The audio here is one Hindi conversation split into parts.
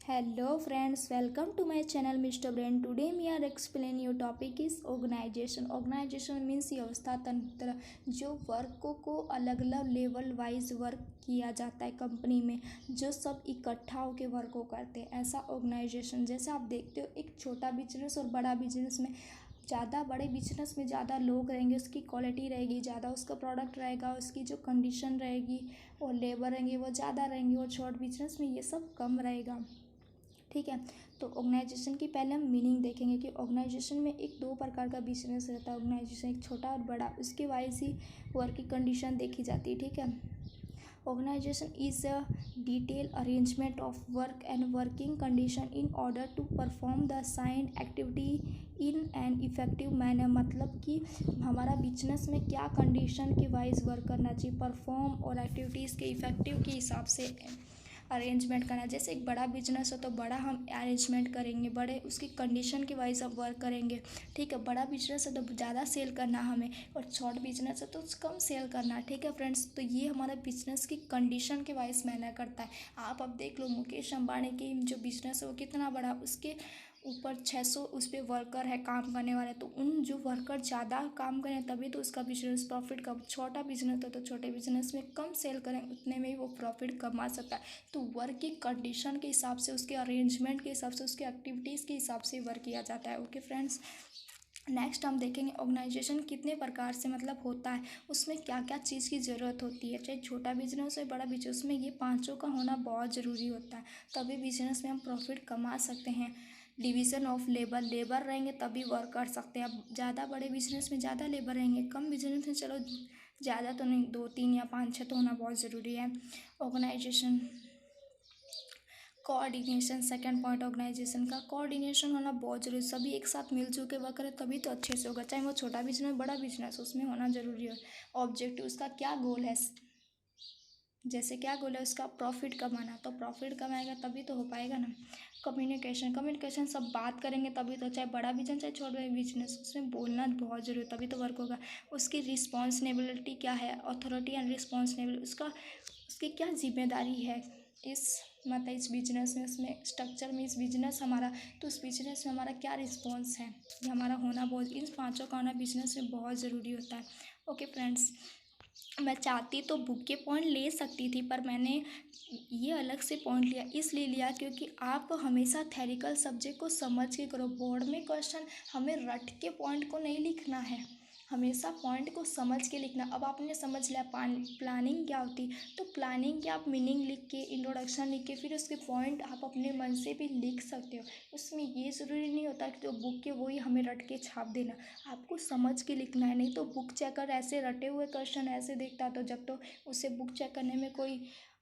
Hello friends, welcome to my channel Mr. Brain. Today we are explaining your topic is organization. Organization means व्यवस्था तंत्र, जो वर्क को अलग अलग लेवल वाइज वर्क किया जाता है कंपनी में, जो सब इकट्ठा होकर वर्क को करते हैं, ऐसा ऑर्गेनाइजेशन। जैसे आप देखते हो एक छोटा बिजनेस और बड़ा बिजनेस में, ज़्यादा बड़े बिजनेस में ज़्यादा लोग रहेंगे, उसकी क्वालिटी रहेगी ज़्यादा, उसका प्रोडक्ट रहेगा, उसकी जो कंडीशन रहेगी और लेबर रहेंगे वो ज़्यादा रहेंगे, और छोटे बिजनेस में ये सब कम रहेगा। ठीक है, तो ऑर्गेनाइजेशन की पहले हम मीनिंग देखेंगे कि ऑर्गेनाइजेशन में एक दो प्रकार का बिजनेस रहता है। ऑर्गेनाइजेशन एक छोटा और बड़ा, उसके वाइज ही वर्क की कंडीशन देखी जाती है। ठीक है, organisation is a detail arrangement of work and working condition in order to perform the assigned activity in an effective manner. मतलब कि हमारा बिजनेस में क्या कंडीशन के वाइज वर्क करना चाहिए, परफॉर्म और एक्टिविटीज़ के इफेक्टिव के हिसाब से अरेंजमेंट करना। जैसे एक बड़ा बिजनेस हो तो बड़ा हम अरेंजमेंट करेंगे, बड़े उसकी कंडीशन के वाइज हम वर्क करेंगे। ठीक है, बड़ा बिजनेस है तो ज़्यादा सेल करना हमें, और छोटा बिजनेस है तो कम सेल करना। ठीक है फ्रेंड्स, तो ये हमारा बिजनेस की कंडीशन के वाइज मैटर करता है। आप अब देख लो मुकेश अंबानी की जो बिजनेस है वो कितना बड़ा, उसके ऊपर 600 उस पर वर्कर है काम करने वाले, तो उन जो वर्कर ज़्यादा काम करें तभी तो उसका बिजनेस प्रॉफिट कम। छोटा बिजनेस है तो छोटे बिजनेस में कम सेल करें, उतने में ही वो प्रॉफिट कमा सकता है। तो वर्क की कंडीशन के हिसाब से, उसके अरेंजमेंट के हिसाब से, उसके एक्टिविटीज़ के हिसाब से वर्क किया जाता है। ओके फ्रेंड्स, नेक्स्ट हम देखेंगे ऑर्गेनाइजेशन कितने प्रकार से मतलब होता है, उसमें क्या क्या चीज़ की ज़रूरत होती है। चाहे छोटा बिजनेस हो बड़ा बिजनेस, में ये पांचों का होना बहुत ज़रूरी होता है, तभी बिजनेस में हम प्रॉफिट कमा सकते हैं। डिवीज़न ऑफ लेबर, लेबर रहेंगे तभी वर्क कर सकते हैं। अब ज़्यादा बड़े बिजनेस में ज़्यादा लेबर रहेंगे, कम बिजनेस में चलो ज़्यादा तो नहीं, 2 3 या 5 6 तो होना बहुत ज़रूरी है। Organisation coordination, second point organisation का कोऑर्डिनेशन होना बहुत जरूरी। सभी एक साथ मिलजुल के वर्क करें तभी तो अच्छे से होगा, चाहे वो छोटा बिजनेस बड़ा बिजनेस, उसमें होना जरूरी है। ऑब्जेक्टिव, उसका क्या गोल है, जैसे क्या गोल है उसका, प्रॉफिट कमाना, तो प्रॉफिट कमाएगा तभी तो हो पाएगा ना। कम्युनिकेशन, कम्युनिकेशन सब बात करेंगे तभी तो, चाहे बड़ा बिजनेस चाहे छोटा बिजनेस, उसमें बोलना बहुत जरूरी है तभी तो वर्क होगा। उसकी रिस्पॉन्सिबिलिटी क्या है, अथॉरिटी एंड रिस्पॉन्सिबिलिटी, उसका उसकी क्या जिम्मेदारी है इस मतलब इस बिजनेस में, उसमें स्ट्रक्चर में, इस बिजनेस हमारा, तो उस बिजनेस में हमारा क्या रिस्पॉन्स है, ये हमारा होना बहुत, इन पाँचों का होना बिजनेस में बहुत ज़रूरी होता है। ओके फ्रेंड्स, मैं चाहती तो बुक के पॉइंट ले सकती थी, पर मैंने ये अलग से पॉइंट लिया, इसलिए लिया क्योंकि आप हमेशा थेरिकल सब्जेक्ट को समझ के करो। बोर्ड में क्वेश्चन हमें रट के पॉइंट को नहीं लिखना है, हमेशा पॉइंट को समझ के लिखना। अब आपने समझ लिया प्लानिंग क्या होती, तो प्लानिंग के आप मीनिंग लिख के, इंट्रोडक्शन लिख के, फिर उसके पॉइंट आप अपने मन से भी लिख सकते हो। उसमें ये ज़रूरी नहीं होता कि जो बुक के वही हमें रट के छाप देना, आपको समझ के लिखना है। नहीं तो बुक चेकर ऐसे रटे हुए क्वेश्चन ऐसे देखता, तो जब तो उसे बुक चेक करने में कोई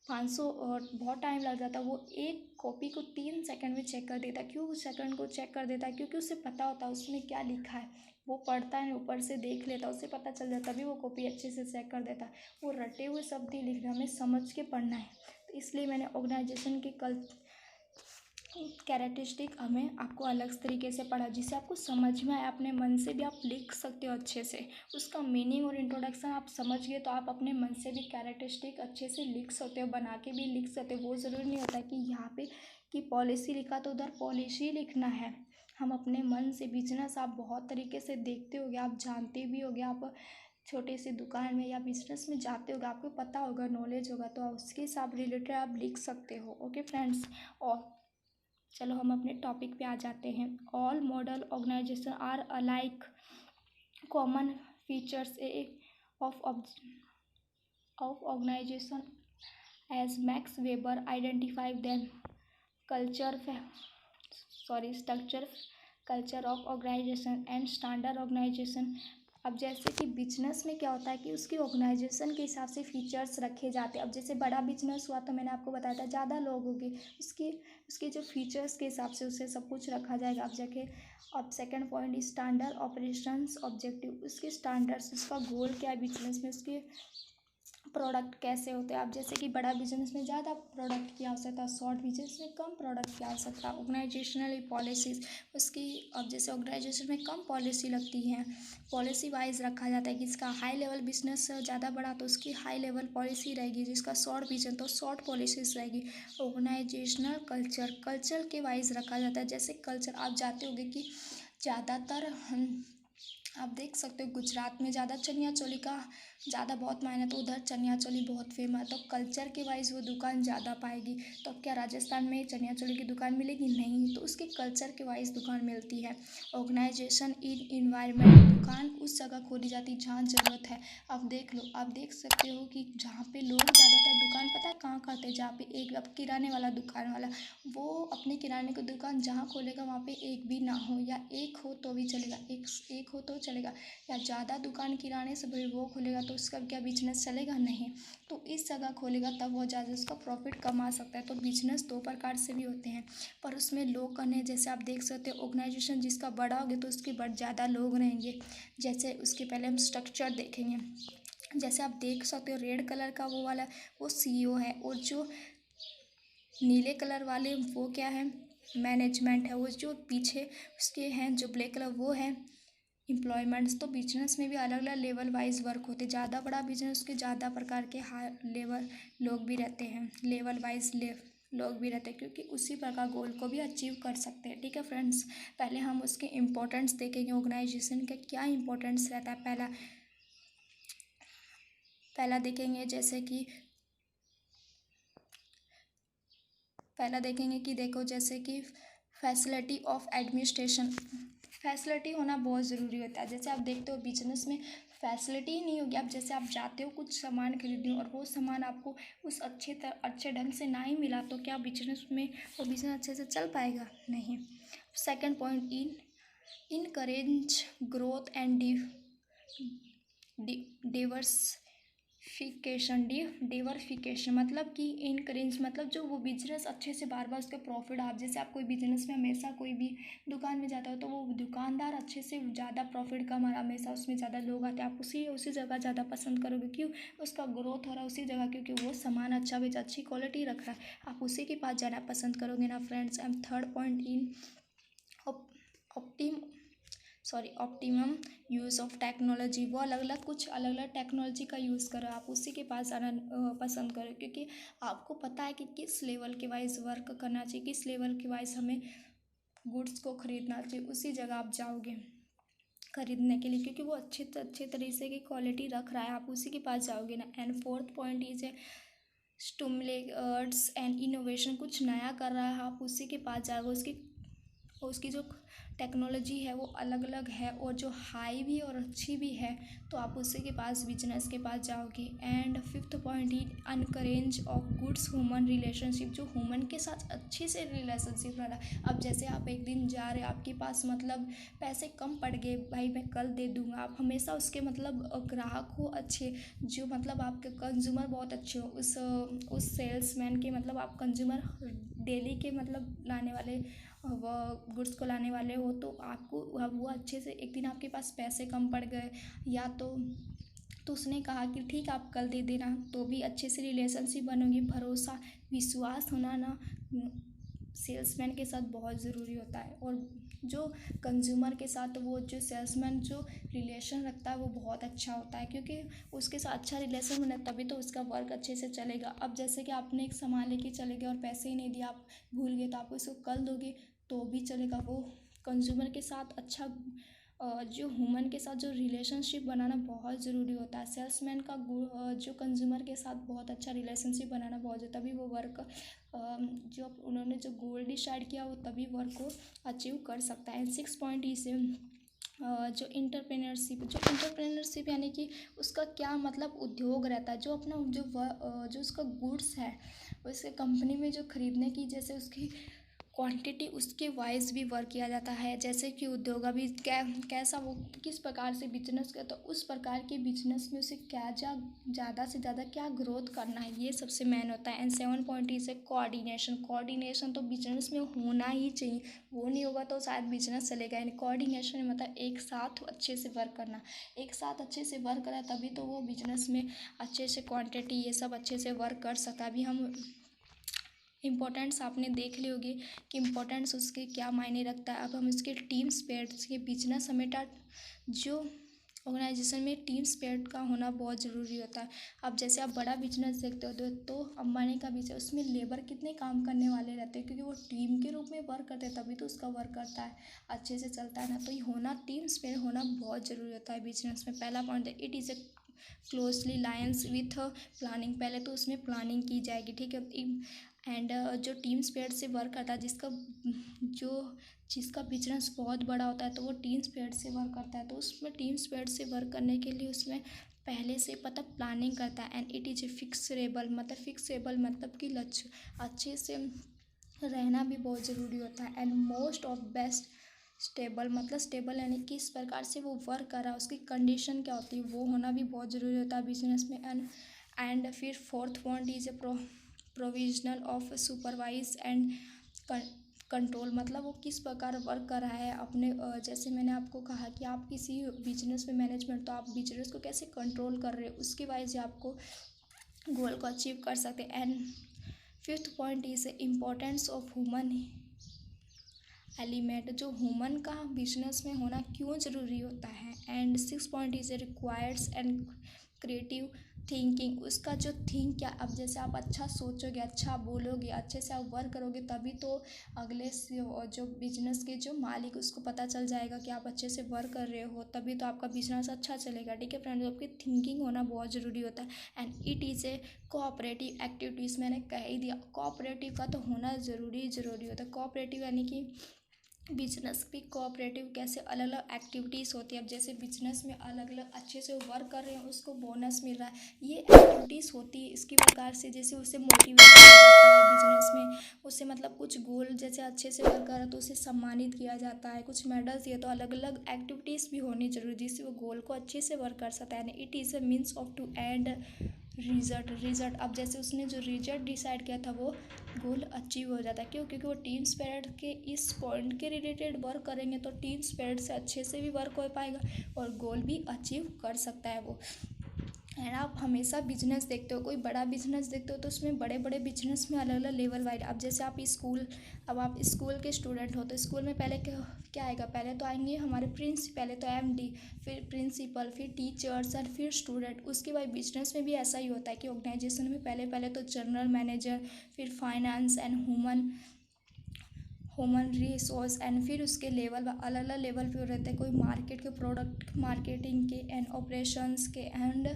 500 और बहुत टाइम लग जाता, वो एक कॉपी को 3 सेकंड में चेक कर देता। क्यों उस सेकंड को चेक कर देता है, क्योंकि उसे पता होता है उसमें क्या लिखा है, वो पढ़ता है ऊपर से देख लेता, उसे पता चल जाता, तभी वो कॉपी अच्छे से चेक कर देता। वो रटे हुए शब्द नहीं लिखना, हमें समझ के पढ़ना है। तो इसलिए मैंने ऑर्गेनाइजेशन की कैरेक्टरिस्टिक हमें आपको अलग तरीके से पढ़ा, जिससे आपको समझ में आए, अपने मन से भी आप लिख सकते हो अच्छे से। उसका मीनिंग और इंट्रोडक्शन आप समझ गए तो आप अपने मन से भी कैरेक्टरिस्टिक अच्छे से लिख सकते हो, बना के भी लिख सकते हो। वो ज़रूरी नहीं होता कि यहाँ पे कि पॉलिसी लिखा तो उधर पॉलिसी लिखना है। हम अपने मन से, बिजनेस आप बहुत तरीके से देखते होगे, आप जानते भी होगे, आप छोटे से दुकान में या बिजनेस में जाते होगे, आपको पता होगा, नॉलेज होगा, तो उसके साथ रिलेटेड आप लिख सकते हो। ओके फ्रेंड्स, और चलो हम अपने टॉपिक पे आ जाते हैं। All model organisation are alike, common features of organisation as Max Weber identify them, culture structure, culture of organisation and standard organisation. अब जैसे कि बिजनेस में क्या होता है कि उसकी ऑर्गेनाइजेशन के हिसाब से फीचर्स रखे जाते हैं। अब जैसे बड़ा बिजनेस हुआ तो मैंने आपको बताया था ज़्यादा लोग होंगे, उसके जो फीचर्स के हिसाब से उसे सब कुछ रखा जाएगा। अब जाके अब second point standard operations objective, उसके स्टैंडर्ड्स, उसका गोल क्या है बिजनेस में, उसके प्रोडक्ट कैसे होते हैं। आप जैसे कि बड़ा बिजनेस में ज़्यादा प्रोडक्ट की आवश्यकता, शॉर्ट बिजनेस में कम प्रोडक्ट की आवश्यकता। ऑर्गेनाइजेशनल पॉलिसीज़ उसकी, अब जैसे ऑर्गेनाइजेशन में कम पॉलिसी लगती है, पॉलिसी वाइज रखा जाता है कि इसका हाई लेवल बिजनेस ज़्यादा बड़ा तो उसकी हाई लेवल पॉलिसी रहेगी, जिसका शॉर्ट बिजनेस तो शॉर्ट पॉलिसीज रहेगी। ऑर्गेनाइजेशनल कल्चर के वाइज रखा जाता है। जैसे कल्चर आप जानते होंगे कि ज़्यादातर आप देख सकते हो गुजरात में ज़्यादा चनिया चोली का ज़्यादा बहुत मायने, तो उधर चनिया चोली बहुत फेमस है, तो कल्चर के वाइज वो दुकान ज़्यादा पाएगी। तो अब क्या राजस्थान में चनिया चोली की दुकान मिलेगी? नहीं, तो उसके कल्चर के वाइज दुकान मिलती है। ऑर्गेनाइजेशन इन इन्वायरमेंट, दुकान उस जगह खोली जाती है जहाँ ज़रूरत है। अब देख लो, आप देख सकते हो कि जहाँ पे लोग ज़्यादातर दुकान पता है कहाँ करते हैं, जहाँ पे एक अब किराने वाला दुकान वाला वो अपने किराने की दुकान जहाँ खोलेगा वहाँ पे एक भी ना हो, या एक हो तो भी चलेगा, एक हो तो चलेगा, या ज़्यादा दुकान किराने से बड़ी वो खोलेगा तो उसका क्या बिजनेस चलेगा? नहीं। तो इस जगह खोलेगा तब वो ज़्यादा उसका प्रॉफिट कमा सकता है। तो बिजनेस दो प्रकार से भी होते हैं, पर उसमें लोग करने, जैसे आप देख सकते हो ऑर्गेनाइजेशन जिसका बड़ा होगा तो उसके बड़ ज़्यादा लोग रहेंगे। जैसे उसके पहले हम स्ट्रक्चर देखेंगे। जैसे आप देख सकते हो रेड कलर का वो वाला वो सीईओ है, और जो नीले कलर वाले वो क्या है? मैनेजमेंट है। वो जो पीछे उसके हैं जो ब्लैक कलर वो है एम्प्लॉयमेंट्स। तो बिजनेस में भी अलग अलग लेवल वाइज वर्क होते हैं। ज़्यादा बड़ा बिजनेस के ज़्यादा प्रकार के हाई लेवल लोग भी रहते हैं, लेवल वाइज लोग भी रहते हैं, क्योंकि उसी प्रकार गोल को भी अचीव कर सकते हैं। ठीक है फ्रेंड्स, पहले हम उसके इम्पोर्टेंस देखेंगे, ऑर्गेनाइजेशन का क्या इम्पोर्टेंस रहता है। पहला देखेंगे जैसे कि पहला देखेंगे कि देखो जैसे कि फैसिलिटी ऑफ एडमिनिस्ट्रेशन, फैसिलिटी होना बहुत ज़रूरी होता है। जैसे आप देखते हो बिजनेस में फैसिलिटी ही नहीं होगी, आप जैसे आप जाते हो कुछ सामान खरीदने और वो सामान आपको उस अच्छे ढंग से ना ही मिला तो क्या बिजनेस में वो बिजनेस अच्छे से चल पाएगा? नहीं। Second point, encourage growth and diversification मतलब कि इनकरेज मतलब जो वो बिजनेस अच्छे से बार बार उसका प्रॉफिट, आप जैसे आप कोई बिजनेस में हमेशा कोई भी दुकान में जाता हो तो वो दुकानदार अच्छे से ज़्यादा प्रॉफिट कमा रहा, हमेशा उसमें ज़्यादा लोग आते हैं, आप उसी जगह ज़्यादा पसंद करोगे। क्यों? उसका ग्रोथ हो रहा है उसी जगह, क्योंकि वो सामान अच्छा बेच अच्छी क्वालिटी रख रहा है, आप उसी के पास जाना पसंद करोगे ना friends. And third point, in optimum use of technology, वो कुछ अलग अलग टेक्नोलॉजी का यूज़ करो, आप उसी के पास आना पसंद करो, क्योंकि आपको पता है कि किस लेवल के वाइज वर्क करना चाहिए, किस लेवल के वाइज हमें गुड्स को ख़रीदना चाहिए, उसी जगह आप जाओगे खरीदने के लिए, क्योंकि वो अच्छे तरीके की क्वालिटी रख रहा है, आप उसी के पास जाओगे ना। एंड फोर्थ पॉइंट इज है स्टिमुलेट्स एंड इनोवेशन, कुछ नया कर रहा है आप उसी के पास जाओगे, उसकी जो टेक्नोलॉजी है वो अलग अलग है और जो हाई भी और अच्छी भी है, तो आप उसी के पास बिजनेस के पास जाओगे। And fifth point he encourage of goods human relationship, जो ह्यूमन के साथ अच्छे से रिलेशनशिप रहा। अब जैसे आप एक दिन जा रहे आपके पास मतलब पैसे कम पड़ गए, भाई मैं कल दे दूंगा, आप हमेशा उसके मतलब ग्राहक हो अच्छे, जो मतलब आपके कंज्यूमर बहुत अच्छे हो, उस सेल्समैन के मतलब आप कंज्यूमर डेली के मतलब लाने वाले वो गुड्स को लाने वाले हो, तो आपको वो अच्छे से, एक दिन आपके पास पैसे कम पड़ गए या तो उसने कहा कि ठीक आप कल दे देना, तो भी अच्छे से रिलेशनशिप बनोगी। भरोसा विश्वास होना ना सेल्समैन के साथ बहुत ज़रूरी होता है, और जो कंज्यूमर के साथ वो जो सेल्समैन जो रिलेशन रखता है वो बहुत अच्छा होता है, क्योंकि उसके साथ अच्छा रिलेशन बना तभी तो उसका वर्क अच्छे से चलेगा। अब जैसे कि आपने एक सामान लेके चले गए और पैसे ही नहीं दिए, आप भूल गए, तो आप उसको कल दोगे तो भी चलेगा। वो कंज्यूमर के साथ अच्छा जो ह्यूमन के साथ जो रिलेशनशिप बनाना बहुत ज़रूरी होता है। सेल्समैन का जो कंज्यूमर के साथ बहुत अच्छा रिलेशनशिप बनाना बहुत ज़रूरी, तभी वो वर्क जो उन्होंने जो गोल डिसाइड किया वो तभी वर्क को अचीव कर सकता है। 6 पॉइंट इसे जो इंटरप्रेन्योरशिप यानी कि उसका क्या मतलब उद्योग रहता है, जो अपना जो उसका गुड्स है उसके कंपनी में जो खरीदने की, जैसे उसकी क्वांटिटी उसके वाइज भी वर्क किया जाता है। जैसे कि उद्योग अभी कैसा वो किस प्रकार से बिजनेस का, तो उस प्रकार के बिजनेस में उसे क्या ज़्यादा से ज़्यादा क्या ग्रोथ करना है, ये सबसे मेन होता है। And 7 point is a coordination. Coordination तो बिजनेस में होना ही चाहिए, वो नहीं होगा तो शायद बिजनेस चलेगा। यानी कोऑर्डिनेशन मतलब एक साथ अच्छे से वर्क करना, एक साथ अच्छे से वर्क करा तभी तो वो बिजनेस में अच्छे से क्वांटिटी ये सब अच्छे से वर्क कर सकता है। अभी हम इम्पोर्टेंट्स आपने देख ली होगी कि इम्पोर्टेंट्स उसके क्या मायने रखता है। अब हम इसके टीम स्पिरिट के बिजनेस समेटा जो ऑर्गेनाइजेशन में टीम स्पिरिट का होना बहुत ज़रूरी होता है। अब जैसे आप बड़ा बिजनेस देखते हो तो अंबानी का बिजनेस, उसमें लेबर कितने काम करने वाले रहते हैं, क्योंकि वो टीम के रूप में वर्क करते हैं तभी तो उसका वर्क करता है अच्छे से चलता है ना। तो ये होना टीम स्पिरिट होना बहुत ज़रूरी होता है बिजनेस में। पहला पॉइंट है it is a closely lines with planning. पहले तो उसमें प्लानिंग की जाएगी, ठीक है। एंड जो टीम स्पिरिट से वर्क करता है, जिसका बिजनेस बहुत बड़ा होता है तो वो टीम स्पिरिट से वर्क करता है। तो उसमें टीम स्पिरिट से वर्क करने के लिए उसमें पहले से पता प्लानिंग करता है। And it is a fixable मतलब कि लक्ष्य अच्छे से रहना भी बहुत ज़रूरी होता है। And most of best stable यानी किस प्रकार से वो वर्क कर रहा है, उसकी कंडीशन क्या होती है, वो होना भी बहुत ज़रूरी होता है बिजनेस में। एंड फिर fourth point is a provisional of supervise and control. मतलब वो किस प्रकार वर्क कर रहा है अपने जैसे मैंने आपको कहा कि आप किसी बिजनेस में मैनेजमेंट, तो आप बिजनेस को कैसे कंट्रोल कर रहे हो, उसकी वजह से आपको गोल को अचीव कर सकते हैं। And fifth point is importance of human element, जो ह्यूमन का बिजनेस में होना क्यों ज़रूरी होता है। And six point is requires and creative thinking, उसका जो थिंक क्या, अब जैसे आप अच्छा सोचोगे, अच्छा बोलोगे, अच्छे से आप वर्क करोगे तभी तो अगले से जो बिजनेस के जो मालिक उसको पता चल जाएगा कि आप अच्छे से वर्क कर रहे हो, तभी तो आपका बिजनेस अच्छा चलेगा, ठीक है फ्रेंड्स। आपकी थिंकिंग होना बहुत ज़रूरी होता है। And it is a cooperative activities, मैंने कह ही दिया कोऑपरेटिव का तो होना ज़रूरी होता है। कोऑपरेटिव यानी कि बिजनेस भी कोऑपरेटिव कैसे अलग अलग एक्टिविटीज़ होती है। अब जैसे बिजनेस में अलग अलग अच्छे से वर्क कर रहे हैं उसको बोनस मिल रहा है, ये एक्टिविटीज़ होती है। इसकी प्रकार से जैसे उसे मोटिवेट किया जाता है बिजनेस में, उससे मतलब कुछ गोल जैसे अच्छे से वर्क कर रहा है तो उसे सम्मानित किया जाता है, कुछ मेडल्स दिए, तो अलग अलग एक्टिविटीज़ भी होनी जरूरी जिससे वो गोल को अच्छे से वर्क कर सकता है। It is a means of to end result. अब जैसे उसने जो रिजल्ट डिसाइड किया था वो गोल अचीव हो जाता है। क्यों? क्योंकि वो टीम स्पिरिट के इस पॉइंट के रिलेटेड वर्क करेंगे तो टीम स्पिरिट से अच्छे से भी वर्क हो पाएगा और गोल भी अचीव कर सकता है वो। एंड आप हमेशा बिजनेस देखते हो, कोई बड़ा बिजनेस देखते हो तो उसमें बड़े बड़े बिजनेस में अलग अलग लेवल वाइज, अब जैसे आप स्कूल के स्टूडेंट हो तो स्कूल में पहले क्या आएगा, पहले तो आएंगे हमारे पहले तो एमडी, फिर प्रिंसिपल, फिर टीचर्स और फिर स्टूडेंट। उसके बाद बिजनेस में भी ऐसा ही होता है कि ऑर्गेनाइजेशन में पहले तो जनरल मैनेजर, फिर finance and human resource, and फिर उसके लेवल अलग अलग लेवल पे रहते हैं। कोई मार्केट के प्रोडक्ट मार्केटिंग के एंड ऑपरेशंस के, एंड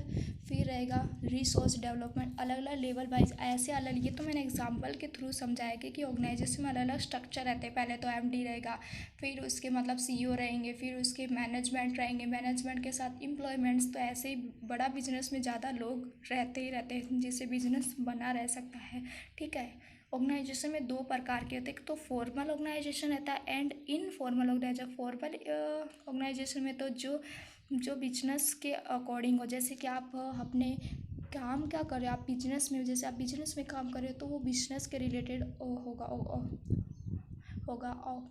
फिर रहेगा रिसोर्स डेवलपमेंट, अलग अलग लेवल वाइज ऐसे अलग। ये तो मैंने एग्जांपल के थ्रू समझाया कि ऑर्गेनाइजेशन में अलग अलग स्ट्रक्चर रहते हैं। पहले तो एमडी रहेगा, फिर उसके मतलब सीईओ रहेंगे, फिर उसके मैनेजमेंट रहेंगे, मैनेजमेंट के साथ एम्प्लॉयमेंट्स। तो ऐसे ही बड़ा बिजनेस में ज़्यादा लोग रहते हैं जिससे बिजनेस बना रह सकता है, ठीक है। ऑर्गेनाइजेशन में दो प्रकार के होते हैं, एक तो फॉर्मल ऑर्गेनाइजेशन रहता है and informal organisation. Formal organisation में तो जो बिजनेस के अकॉर्डिंग हो, जैसे कि आप अपने काम क्या कर रहे हो, आप बिजनेस में, जैसे आप बिजनेस में काम कर रहे हो तो वो बिजनेस के रिलेटेड होगा। और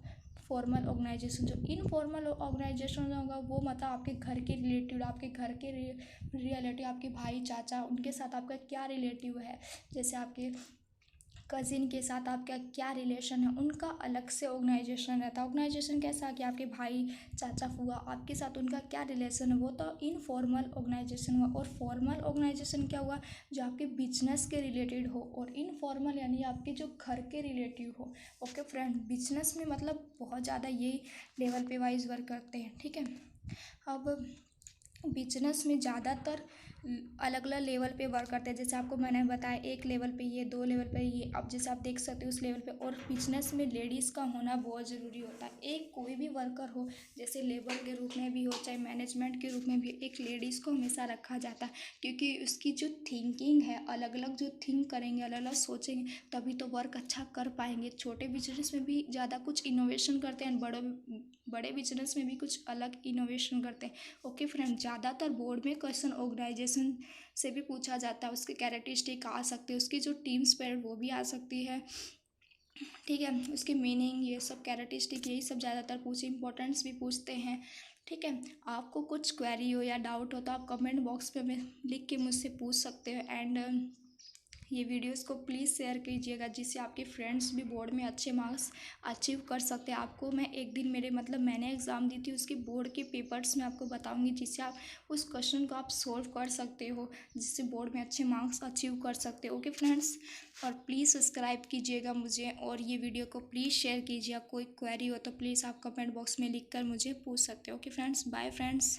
फॉर्मल ऑर्गेनाइजेशन, जो इनफॉर्मल ऑर्गेनाइजेशन होगा वो मतलब आपके घर के रिलेटिव, आपके घर के रिलेटिव, आपके भाई चाचा, उनके साथ आपका क्या रिलेटिव है, जैसे आपके कज़िन के साथ आपका क्या रिलेशन है, उनका अलग से ऑर्गेनाइजेशन रहता है। ऑर्गेनाइजेशन कैसा कि आपके भाई चाचा फूआ आपके साथ उनका क्या रिलेशन है, वो तो इनफॉर्मल ऑर्गेनाइजेशन हुआ। और फॉर्मल ऑर्गेनाइजेशन क्या हुआ, जो आपके बिजनेस के रिलेटेड हो, और इनफॉर्मल यानी आपके जो घर के रिलेटिव हो। ओके फ्रेंड, बिजनेस में मतलब बहुत ज़्यादा यही लेवल पे वाइज वर्क करते हैं, ठीक है। अब बिजनेस में ज़्यादातर अलग अलग लेवल पे वर्क करते हैं। जैसे आपको मैंने बताया एक लेवल पे ये, दो लेवल पे ये, अब जैसे आप देख सकते हो उस लेवल पे। और बिजनेस में लेडीज़ का होना बहुत ज़रूरी होता है। एक कोई भी वर्कर हो, जैसे लेबर के रूप में भी हो चाहे मैनेजमेंट के रूप में भी, एक लेडीज़ को हमेशा रखा जाता है, क्योंकि उसकी जो थिंकिंग है, अलग अलग जो थिंक करेंगे, अलग अलग सोचेंगे, तभी तो वर्क अच्छा कर पाएंगे। छोटे बिजनेस में भी ज़्यादा कुछ इनोवेशन करते हैं, बड़े बिजनेस में भी कुछ अलग इनोवेशन करते हैं। ओके फ्रेंड, ज़्यादातर बोर्ड में क्वेश्चन ऑर्गेनाइजेशन से भी पूछा जाता है, उसके कैरेक्टरिस्टिक आ सकते हैं, उसकी जो टीम स्पिरिट वो भी आ सकती है। ठीक है, उसकी मीनिंग, ये सब कैरेक्टरिस्टिक, यही सब ज़्यादातर पूछे, इंपॉर्टेंट्स भी पूछते हैं। ठीक है, आपको कुछ क्वेरी हो या डाउट हो तो आप कमेंट बॉक्स पे में लिख के मुझसे पूछ सकते हो। एंड ये वीडियोस को प्लीज़ शेयर कीजिएगा, जिससे आपके फ्रेंड्स भी बोर्ड में अच्छे मार्क्स अचीव कर सकते हैं। आपको मैं एक दिन मैंने एग्ज़ाम दी थी, उसके बोर्ड के पेपर्स में आपको बताऊंगी, जिससे आप उस क्वेश्चन को आप सोल्व कर सकते हो, जिससे बोर्ड में अच्छे मार्क्स अचीव कर सकते हो। ओके फ्रेंड्स, और प्लीज़ सब्सक्राइब कीजिएगा मुझे, और ये वीडियो को प्लीज़ शेयर कीजिएगा। कोई क्वेरी हो तो प्लीज़ आप कमेंट बॉक्स में लिख कर मुझे पूछ सकते हो। Okay friends, bye friends.